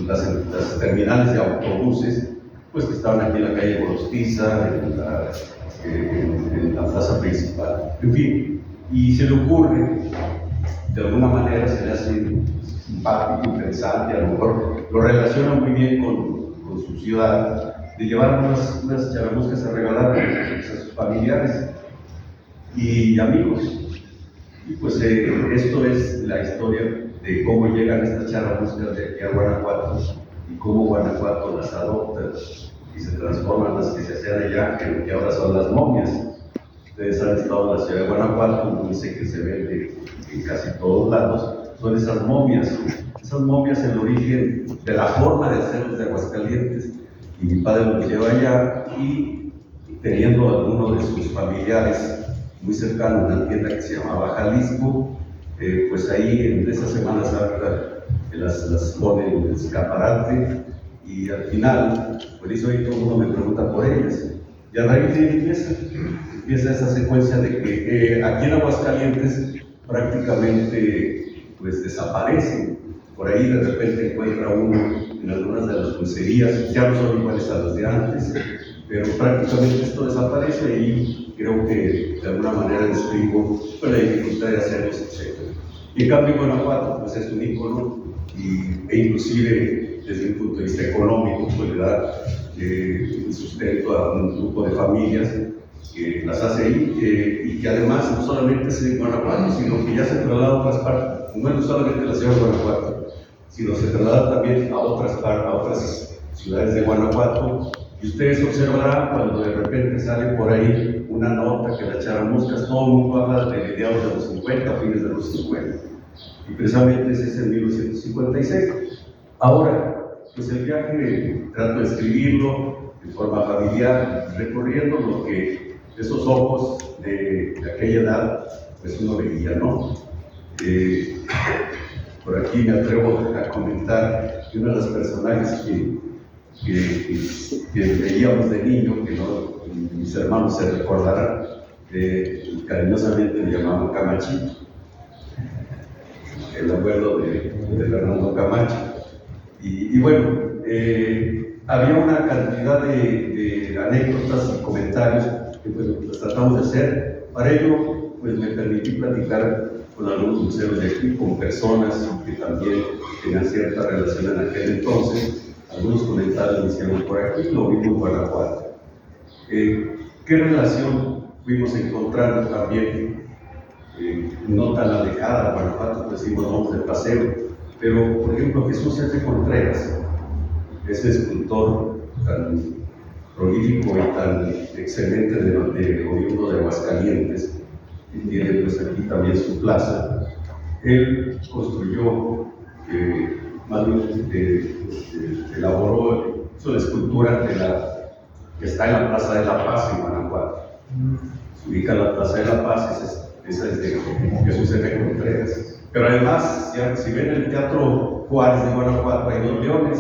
las terminales de autobuses, pues que estaban aquí en la calle Gorostiza, en la plaza principal, en fin, y se le ocurre, de alguna manera se le hace simpático, interesante, a lo mejor lo relaciona muy bien con su ciudad, de llevar unas charamuscas a regalar a sus familiares y amigos. Y pues esto es la historia de cómo llegan estas charamuscas de aquí a Guanajuato y cómo Guanajuato las adopta y se transforman las que se hacían allá, que ahora son las momias. Ustedes han estado en la ciudad de Guanajuato, dice que se vende en casi todos lados, son esas momias. Esas momias, el origen de la forma de hacerlos de Aguascalientes. Y mi padre los lleva allá y teniendo a alguno de sus familiares muy cercano a una tienda que se llamaba Jalisco, pues ahí en esa Semana Santa las pone en el escaparate y al final, por eso ahí todo el mundo me pregunta por ellas. Y a raíz de ahí empieza esa secuencia de que aquí en Aguascalientes prácticamente pues desaparecen. Por ahí de repente encuentra uno en algunas de las dulcerías, ya no son iguales a las de antes, pero prácticamente esto desaparece y creo que de alguna manera describo pues, la dificultad de hacerlos, etc. Y en cambio Guanajuato pues es un ícono e inclusive desde un punto de vista económico puede dar sustento a un grupo de familias que las hace ahí y que además no solamente es en Guanajuato, sino que ya se traslada a otras partes, no solamente a la ciudad de Guanajuato, sino se traslada también a otras ciudades de Guanajuato. Y ustedes observarán cuando de repente sale por ahí una nota que las charamuscas, todo el mundo habla de mediados de los 50, fines de los 50. Y precisamente ese es en 1956. Ahora, pues el viaje trato de escribirlo de forma familiar, recorriendo lo que esos ojos de aquella edad, pues uno veía, ¿no? Por aquí me atrevo a comentar que uno de los personajes que veíamos de niño, que no, mis hermanos se recordarán, cariñosamente le llamaban Camachito, el abuelo de Fernando Camacho. Y bueno, había una cantidad de anécdotas y comentarios que pues, los tratamos de hacer. Para ello, pues me permití platicar con algunos museos de aquí, con personas que también tenían cierta relación en aquel entonces. Algunos comentarios me hicieron por aquí, lo vimos en Guanajuato. ¿Qué relación fuimos encontrando también? No tan alejada, Guanajuato, pues íbamos de paseo, pero por ejemplo Jesús F. Contreras, ese escultor tan prolífico y tan excelente de oriundo de Aguascalientes, que tiene pues aquí también su plaza. Él construyó, elaboró, hizo la escultura que está en la Plaza de la Paz en Guanajuato. Se ubica en la Plaza de la Paz, esa es de Jesús F. Contreras. Pero además, si ven el Teatro Juárez de Guanajuato, hay dos leones.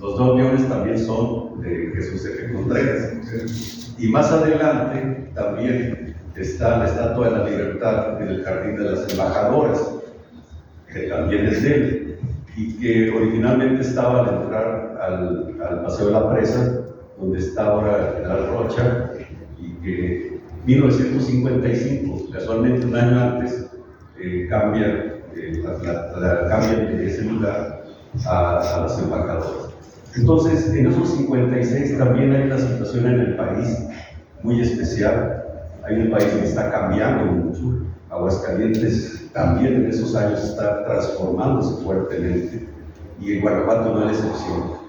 Los dos leones también son de Jesús F. Contreras. Y más adelante también está la Estatua de la Libertad en el Jardín de las Embajadoras. que también es de él, y que originalmente estaba al entrar al Paseo de la Presa, donde está ahora General Rocha, y que 1955, casualmente un año antes, cambian de ese lugar a las embajadoras. Entonces, en esos 56 también hay una situación en el país muy especial. Hay un país que está cambiando mucho. Aguascalientes también en esos años está transformándose fuertemente, y en Guanajuato no es la excepción.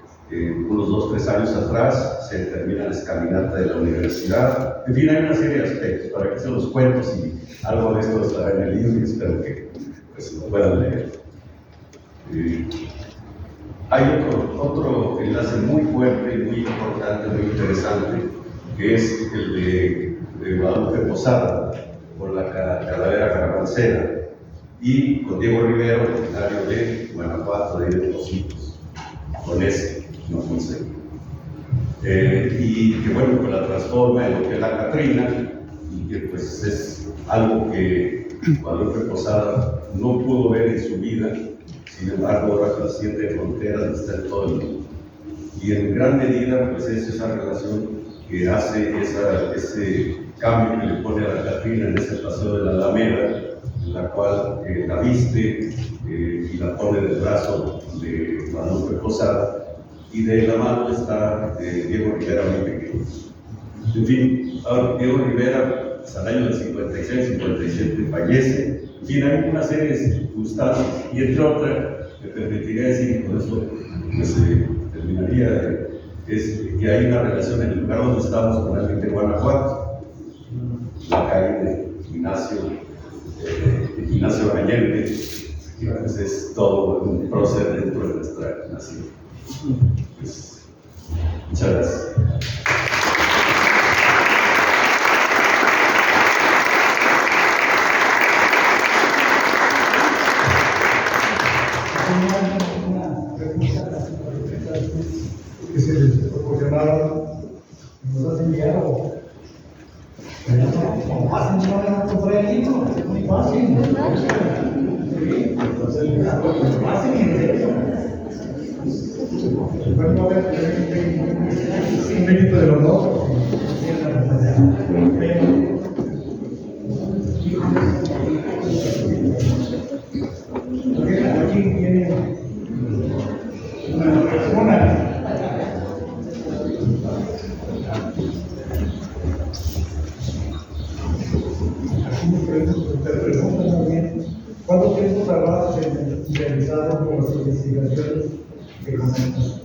Unos 2 o 3 años atrás se termina la escalinata de la universidad. En fin, hay una serie de aspectos. Para que se los cuento, si algo de esto estará en el libro, y espero que pues, lo puedan leer. Hay otro enlace muy fuerte, muy importante, muy interesante, que es el de Guadalupe Posada, por la calavera carabancera, y con Diego Rivera, originario de Guanajuato, de Pocitos, con ese, no conseguí. Y que bueno, pues la transforma en lo que es la Catrina, y que pues es algo que Guadalupe Posada no pudo ver en su vida. Sin embargo, ahora trasciende fronteras, está en todo el mundo. Y en gran medida, pues es esa relación que hace ese cambio que le pone a la Catrina en ese paseo de la Alameda, en la cual la viste y la pone del brazo de Guadalupe Posada, y de la mano está Diego Rivera muy pequeño. En fin, ahora Diego Rivera, pues, al año del 56, 57 fallece. En fin, hay una serie de circunstancias, y entre otras, me permitiría decir, y con eso pues, terminaría, es que hay una relación en el lugar donde estamos con alguien de Guanajuato, la calle de Ignacio Allende, y pues es todo un proceso dentro de nuestra nación. Pues, muchas gracias. Que se les proporcionaron, nos has enviado. Como hacen, no van a comprar el libro, es muy fácil. Hacen eso. Bueno, a ver, un minuto de los dos. Aquí tiene una persona. Te pregunto también, ¿cuánto tiempo tardas en realizar con las investigaciones que comentas?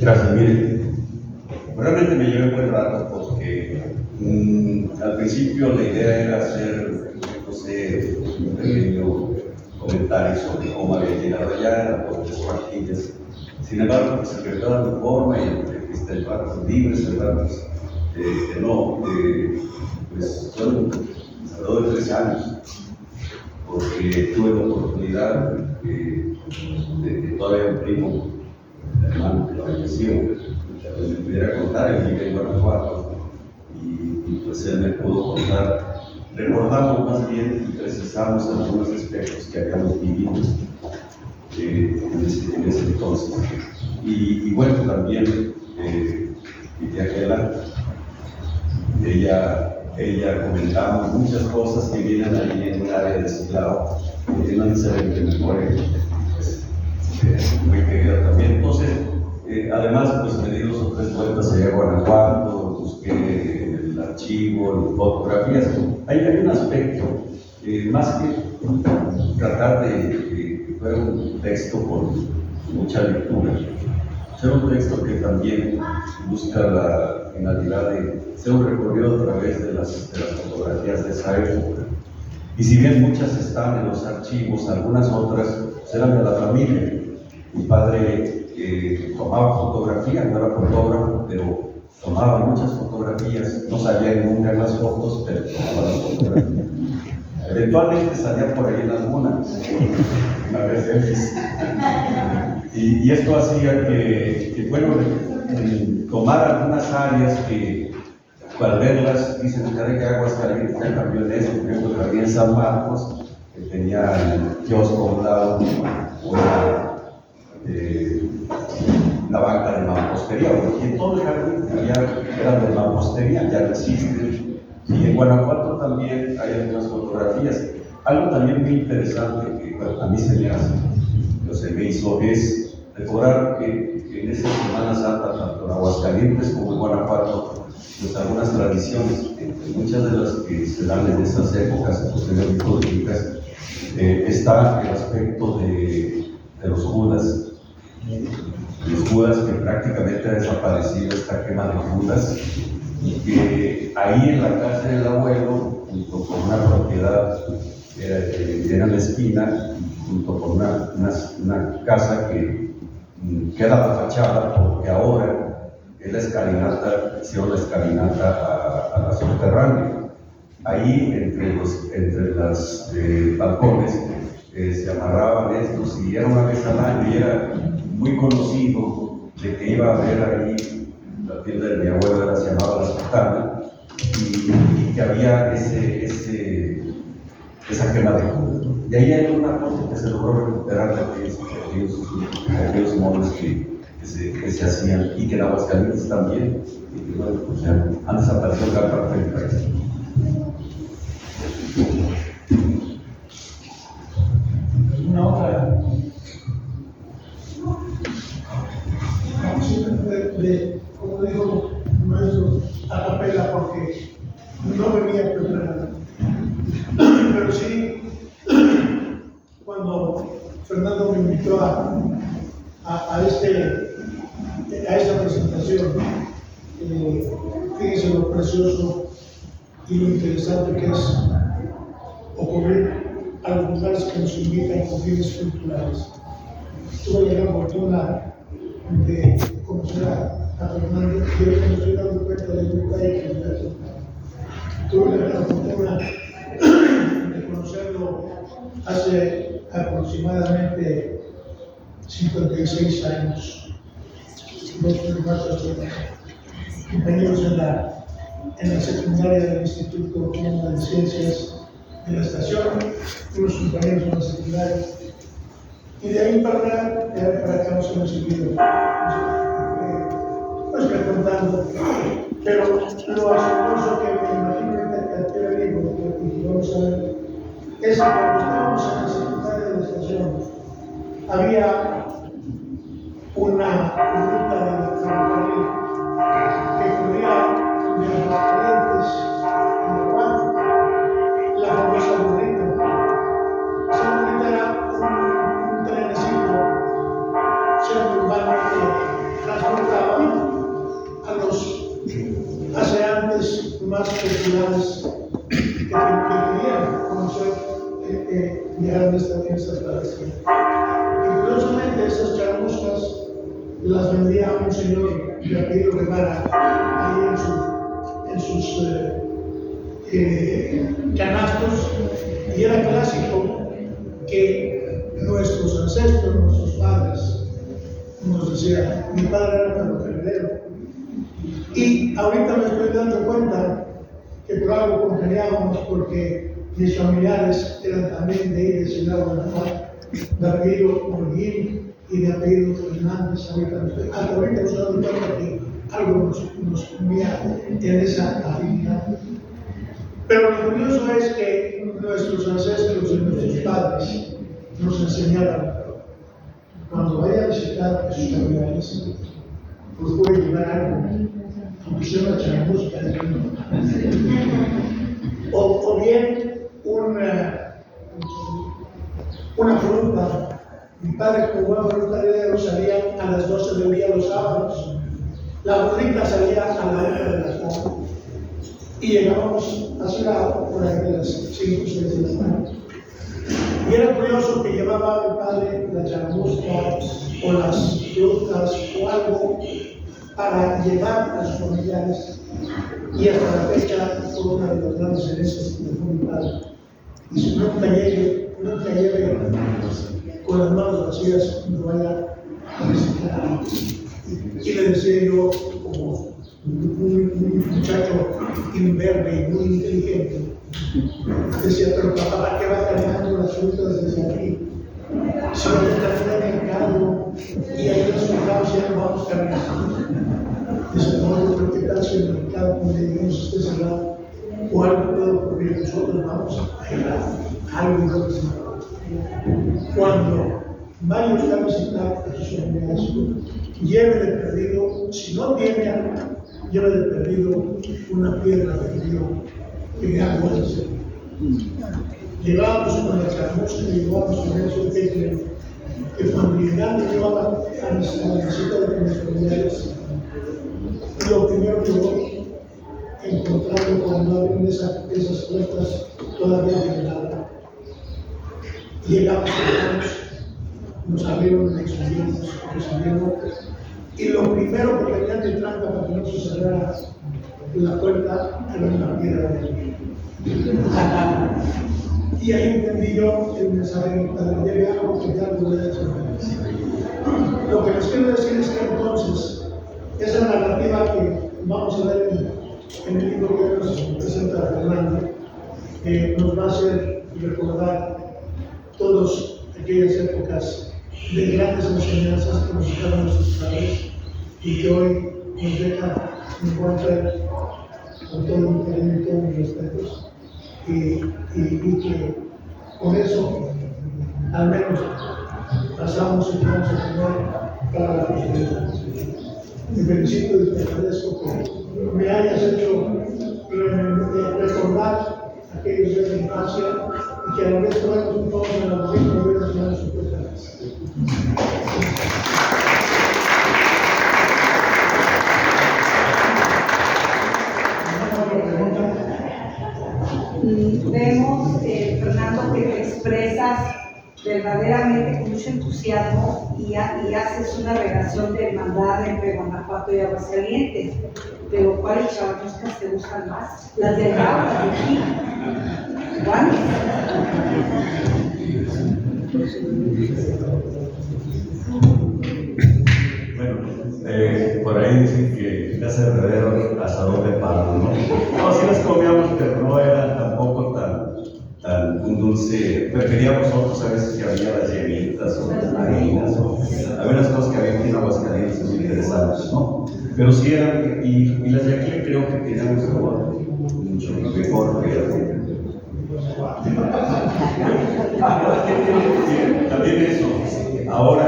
Gracias, mire. Realmente me llevé buen rato porque al principio la idea era hacer, no sé, un pequeño comentario sobre cómo había llegado allá, por las partidas. Sin embargo, pues, se prepara de forma y hay barcos libres, hay barcos que no, pues son alrededor de 3 años, porque tuve la oportunidad de todavía un primo, hermano que falleció, pues me pudiera contar, él vive en Guanajuato, y pues él me pudo contar. Recordamos más bien y precisamos algunos aspectos que habíamos vivido en ese entonces. Y bueno, también ella comentaba muchas cosas que vienen ahí en un área de Silao, que no necesariamente memoria, pues, muy querida también. Entonces, además, pues me di 2 o 3 vueltas allá a Guanajuato, busqué el archivo, fotografías. Hay un aspecto, más que tratar de que fuera un texto con mucha lectura, ser un texto que también busca la finalidad de ser un recorrido a través de las fotografías de esa época. Y si bien muchas están en los archivos, algunas otras eran de la familia. Mi padre tomaba fotografías, no era fotógrafo, pero tomaba muchas fotografías, no salía nunca en las fotos, pero tomaba las fotografías. Eventualmente salía por ahí en algunas, una vez selfies. Y esto hacía que bueno, tomar algunas áreas que al verlas dicen, caray, que Aguascalientes ya cambió en eso. Por ejemplo, el jardín San Marcos, que tenía el kiosco a un lado, una banca de mampostería, porque en todo el jardín era de mampostería, ya no existe. Y en Guanajuato también hay algunas fotografías. Algo también muy interesante que bueno, a mí se me hizo es recordar que en esa Semana Santa, tanto en Aguascalientes como en Guanajuato, pues algunas tradiciones, muchas de las que se dan en esas épocas, posteriormente litúrgicas, está el aspecto de los Judas. Los Judas, que prácticamente ha desaparecido esta quema de Judas, y que ahí en la casa del abuelo, junto con una propiedad era la esquina, junto con una casa que queda la fachada, porque ahora es la escalinata, hicieron la escalinata a la subterránea. Ahí entre los balcones se amarraban estos y era una vez al año y era muy conocido de que iba a haber ahí, la tienda de mi abuela se llamaba La Sultana, y que había esa quema de Judas. Y ahí hay una foto que se logró recuperar de aquellos modos que se hacían y que en Aguascalientes también, y que bueno, pues ya han desaparecido gran parte del país. ¿Alguna otra? Como dijo el maestro, a capela, porque no venía preparado. Pero sí, cuando Fernando me invitó a esta presentación, fíjense lo precioso y lo interesante que es ocurrir a los lugares que nos invitan con fines culturales. Tuve la fortuna de conocer a Fernando, y yo me estoy dando cuenta del detalle que me ha tocado. Tuve la fortuna de conocerlo hace aproximadamente 56 años. Dos hermanos compañeros en la secundaria del Instituto Nacional de Ciencias de la Estación, unos compañeros en la secundaria. Y de ahí para acá nos hemos seguido pues frecuentando. Pero lo asombroso que me imagino que te digo, y vamos a ver, es que cuando estábamos en la secundaria de la estación, había una ruta de ferrocarril que corría de Aguascalientes en Aguascalientes, la famosa burrita. Esa burrita era un trenecito semiurbano que transportaba a los paseantes más populares que querían conocer, viajar en esta travesía. Y curiosamente, esas charamuscas las vendía un señor de apellido Guevara ahí en sus canastos, y era clásico que nuestros ancestros, nuestros padres, nos decían, mi padre era ferrocarrilero. Y ahorita me estoy dando cuenta que por algo congeniábamos, porque mis familiares eran también de ahí, de Ciudad Guanajuato, de apellido Holguín y de apellido Fernández. Ahorita nos damos cuenta que algo nos unía en esa afinidad. Pero lo curioso es que nuestros ancestros y nuestros padres nos enseñaron, cuando vaya a visitar a sus familiares, pues puede llevar algo, aunque sea una charamusca, o bien una fruta. Mi padre, como buen ferrocarrilero, salía a las 12 del día los sábados. La burrita salía a la 1 de la tarde. Y llegábamos así por ahí de las 5 o 6 de la tarde. Y era curioso que llevaba mi padre la charamusca o las frutas o algo para llevar a sus familiares. Y hasta la fecha fue una de las grandes herencias que dejó mi padre. Dice, nunca lleve con las manos vacías cuando vaya a visitar. Y le decía yo, como un muchacho carne. Dice, no, yo creo que tal si el mercado, como digamos, esté cerrado, o algo puede ocurrir, nosotros vamos a ayudar, algo puede ser. Cuando vaya usted a visitar a sus comunidades, lleve de perdido, si no tiene algo, lleve de perdido una piedra de río que ya puede ser. Llegábamos con la chamusca y llegábamos con eso que cuando llegando yo a la visita de mis familiares, lo primero que voy encontrando cuando abren esas puertas todavía de nada. Llegamos, nos abrieron, nos subieron, y lo primero que tenían de tranca para que no se cerrara la puerta era una piedra de río. Y ahí entendí yo el mensaje del Padre, lleve algo que ya lo voy a hacer. Lo que les quiero decir es que entonces, esa narrativa que vamos a ver en el libro que nos presenta Fernando, nos va a hacer recordar todas aquellas épocas de grandes enseñanzas que nos dejaron nuestros padres y que hoy nos deja un buen traer con todo mi cariño y todos mis respetos. Y que con eso al menos pasamos y vamos a tener para la posteridad. Te felicito y te agradezco que me hayas hecho recordar aquellos días de infancia y que a la vez podamos todos en la música y ver las manos supuestas. Vemos, Fernando, que te expresas verdaderamente con mucho entusiasmo y haces una relación de hermandad entre Guanajuato y Aguascalientes. Pero ¿cuáles chamuscas te gustan más? ¿Las de acá o las de aquí? ¿Cuáles? Bueno, por ahí dicen que casa de herrero, asador de palo, ¿no? No, sí las comíamos, pero no eran tampoco tan un dulce. Preferíamos otros a veces que había las yemitas o las harinas, o había unas cosas que había aquí en Aguascalientes muy interesantes, ¿no? Pero sí eran, y las de aquí creo que tenían un sabor mucho mejor que también eso. Ahora,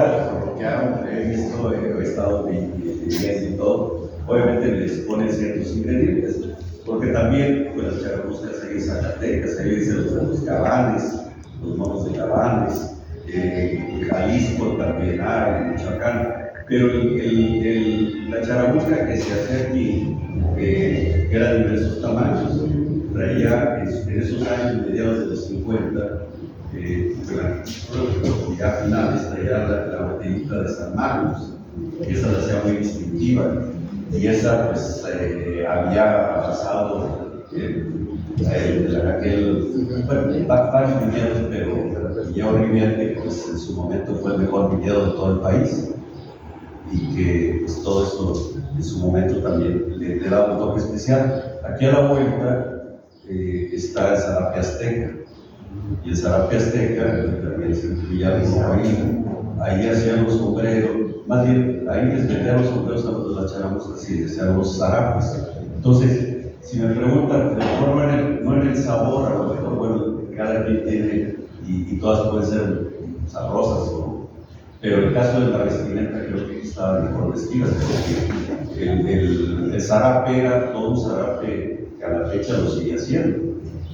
ya he visto, he estado viviendo y todo, obviamente les ponen ciertos ingredientes, porque también pues las charamuscas hay en Zacatecas, ahí dicen los Cabanes, los monos de Cabanes, Jalisco también hay, en Michoacán, pero la charamusca que se hace aquí era de diversos tamaños, traía en esos años, mediados de los 50, ya finales, traía la botellita de San Marcos, y esa la hacía muy distintiva, y esa pues había pasado varios viñedos, pero ya un viñedo que pues, en su momento fue el mejor viñedo de todo el país, y que pues, todo esto en su momento también le da un toque especial. Aquí a la vuelta está el Zarape Azteca, y el Zarape Azteca también se incluía ahí hacían los sombreros, más bien ahí les vendían los sombreros a las charamuscas y decían los zarapes. Entonces, si me preguntan, a lo mejor no en el sabor, a lo mejor, bueno, cada quien tiene, y todas pueden ser sabrosas, ¿no? Pero el caso de la vestimenta creo que estaban mejor vestidas, porque el zarape era todo un zarape que a la fecha lo sigue haciendo,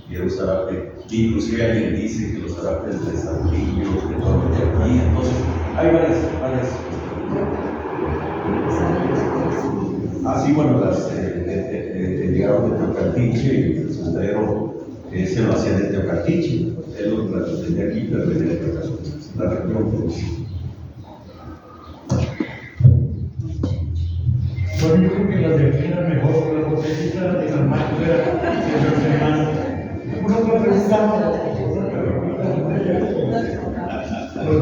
y era un zarape, inclusive alguien dice que los zarapes de Saltillo, de todo de aquí, entonces hay varias. Así, bueno, llegaron de Teocaltiche y el sombrero se lo hacía de Teocaltiche, él lo tenía aquí, pero venía de Teocaltiche, la región. Bueno, yo creo que las de aquí eran mejor, la botellita de San Marcos era de semana. Una otra pregunta.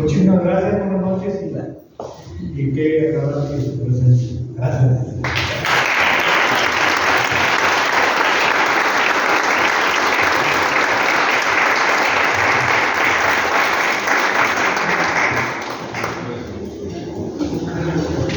Muchísimas gracias, buenas noches y qué agradable.